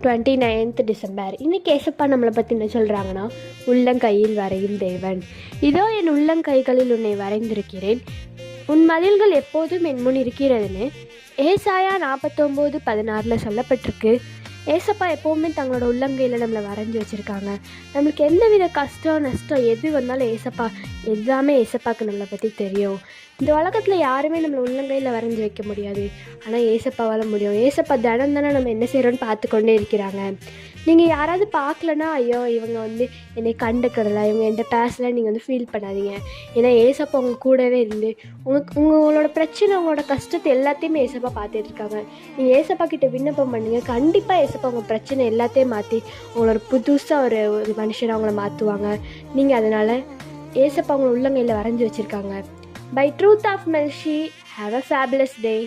29th December. இன்றைக்கி ஏசப்பா நம்மளை பற்றி என்ன சொல்கிறாங்கன்னா, உள்ளங்கையில் வரையும் தேவன். இதோ என் உள்ளங்கைகளில் உன்னை வரைந்திருக்கிறேன், உன் மதில்கள் எப்போதும் என் முன் இருக்கிறதுன்னு ஏசாயா 49:16 சொல்லப்பட்டிருக்கு. ஏசப்பா எப்போவுமே தங்களோட உள்ளங்கையில் நம்மளை வரைஞ்சி வச்சுருக்காங்க. நம்மளுக்கு எந்தவித கஷ்டம் நஷ்டம் எது வந்தாலும் ஏசப்பா எல்லாமே ஏசப்பாவுக்கு நம்மளை பற்றி தெரியும். இந்த உலகத்தில் யாருமே நம்மளை உள்ளங்கையில் வரைஞ்சி வைக்க முடியாது, ஆனால் ஏசப்பாவால் முடியும். ஏசப்பா தினம் தானே நம்ம என்ன செய்கிறோன்னு பார்த்து கொண்டே இருக்கிறாங்க. நீங்கள் யாராவது பார்க்கலன்னா, ஐயோ இவங்க என்னை கண்டுக்கிடலை, இவங்க என்கிட்ட பேசலை, நீங்கள் ஃபீல் பண்ணாதீங்க. ஏன்னா ஏசப்பா உங்க கூடவே இருந்து உங்களோட பிரச்சனை உங்களோட கஷ்டத்தை எல்லாத்தையுமே ஏசப்பா பார்த்துட்டு இருக்காங்க. நீங்கள் ஏசப்பா கிட்ட விண்ணப்பம் பண்ணுங்க, கண்டிப்பாக ஏசப்பா உங்கள் பிரச்சனை எல்லாத்தையும் மாற்றி உங்களோட புதுசாக ஒரு மனுஷனை அவங்கள மாற்றுவாங்க. நீங்கள் அதனால் ஏசப்பா உங்களை உள்ளங்கையில் வரைஞ்சி வச்சுருக்காங்க. By truth of mercy, have a fabulous day.